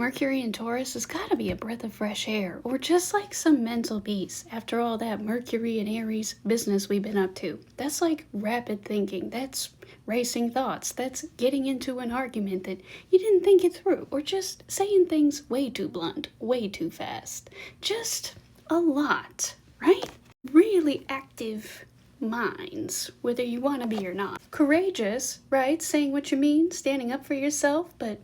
Mercury in Taurus has got to be a breath of fresh air, or just like some mental peace after all that Mercury and Aries business we've been up to. That's like rapid thinking, that's racing thoughts, that's getting into an argument that you didn't think it through, or just saying things way too blunt, way too fast. Just a lot, right? Really active minds, whether you want to be or not. Courageous, right? Saying what you mean, standing up for yourself, but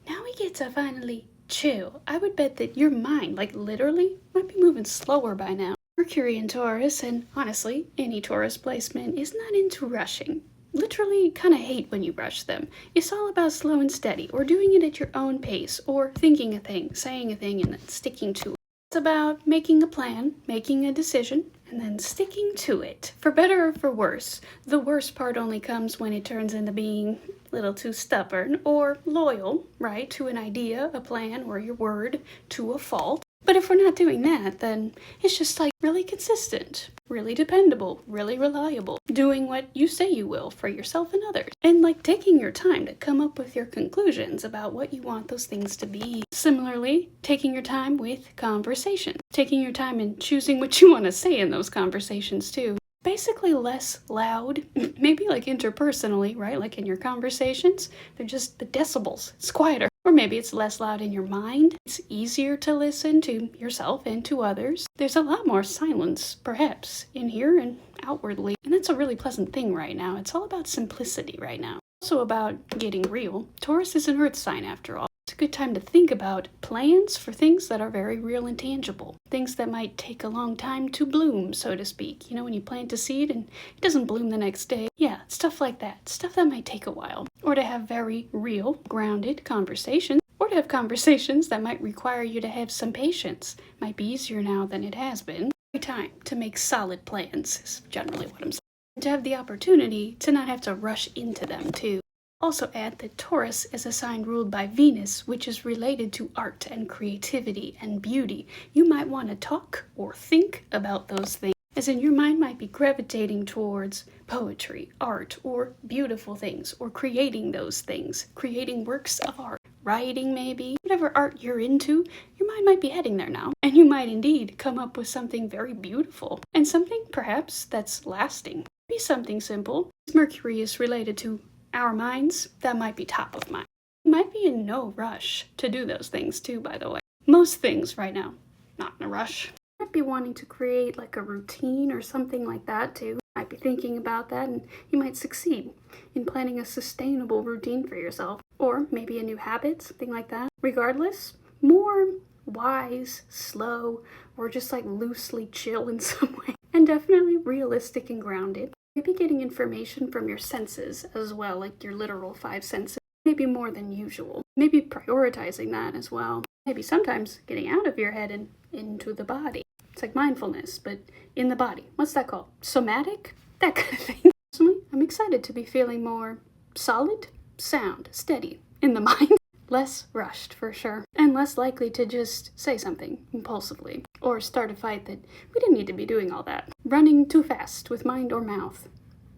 now we get to finally chill. I would bet that your mind, like literally, might be moving slower by now. Mercury in Taurus, and honestly, any Taurus placement, is not into rushing. Literally kind of hate when you rush them. It's all about slow and steady, or doing it at your own pace, or thinking a thing, saying a thing, and then sticking to it. It's about making a plan, making a decision, and then sticking to it. For better or for worse. The worst part only comes when it turns into being a little too stubborn or loyal, right, to an idea, a plan, or your word to a fault. But if we're not doing that, then it's just like really consistent, really dependable, really reliable, doing what you say you will for yourself and others, and like taking your time to come up with your conclusions about what you want those things to be. Similarly, taking your time with conversation, taking your time in choosing what you want to say in those conversations too. Basically less loud, maybe like interpersonally, right? Like in your conversations, they're just the decibels, it's quieter. Or maybe it's less loud in your mind. It's easier to listen to yourself and to others. There's a lot more silence, perhaps, in here and outwardly. And that's a really pleasant thing right now. It's all about simplicity right now. Also about getting real. Taurus is an earth sign after all. It's a good time to think about plans for things that are very real and tangible. Things that might take a long time to bloom, so to speak. You know, when you plant a seed and it doesn't bloom the next day. Yeah, stuff like that. Stuff that might take a while. Or to have very real, grounded conversations. Or to have conversations that might require you to have some patience. Might be easier now than it has been. Every time to make solid plans is generally what I'm saying. And to have the opportunity to not have to rush into them too. Also add that Taurus is a sign ruled by Venus, which is related to art and creativity and beauty. You might want to talk or think about those things, as in your mind might be gravitating towards poetry, art, or beautiful things, or creating those things, creating works of art, writing maybe, whatever art you're into, your mind might be heading there now. And you might indeed come up with something very beautiful, and something perhaps that's lasting. Be something simple. Mercury is related to our minds, that might be top of mind. You might be in no rush to do those things too, by the way. Most things right now, not in a rush. You might be wanting to create like a routine or something like that too. You might be thinking about that, and you might succeed in planning a sustainable routine for yourself. Or maybe a new habit, something like that. Regardless, more wise, slow, or just like loosely chill in some way. And definitely realistic and grounded. Maybe getting information from your senses as well, like your literal 5 senses, maybe more than usual. Maybe prioritizing that as well. Maybe sometimes getting out of your head and into the body. It's like mindfulness, but in the body. What's that called? Somatic? That kind of thing. Personally, I'm excited to be feeling more solid, sound, steady in the mind. Less rushed, for sure. And less likely to just say something impulsively. Or start a fight that we didn't need to be doing all that. Running too fast with mind or mouth.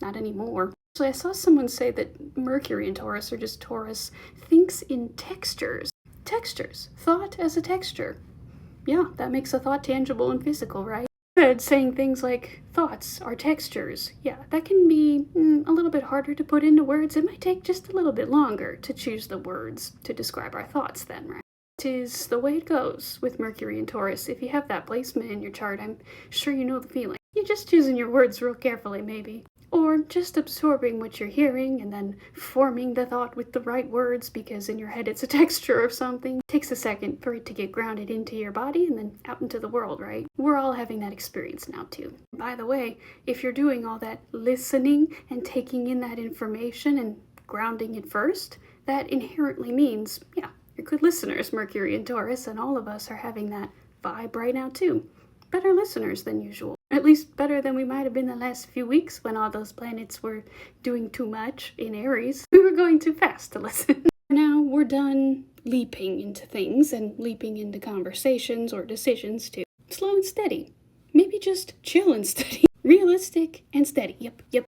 Not anymore. So I saw someone say that Mercury in Taurus, or just Taurus, thinks in textures. Textures. Thought as a texture. Yeah, that makes a thought tangible and physical, right? Saying things like thoughts are textures. Yeah, that can be a little bit harder to put into words. It might take just a little bit longer to choose the words to describe our thoughts then, right? It is the way it goes with Mercury and Taurus. If you have that placement in your chart, I'm sure you know the feeling. You're just choosing your words real carefully, maybe. Or just absorbing what you're hearing and then forming the thought with the right words because in your head it's a texture of something. It takes a second for it to get grounded into your body and then out into the world, right? We're all having that experience now too. By the way, if you're doing all that listening and taking in that information and grounding it first, that inherently means, yeah, you're good listeners, Mercury and Taurus, and all of us are having that vibe right now too. Better listeners than usual. At least better than we might have been the last few weeks when all those planets were doing too much in Aries. We were going too fast to listen. Now we're done leaping into things and leaping into conversations or decisions too. Slow and steady. Maybe just chill and steady. Realistic and steady. Yep.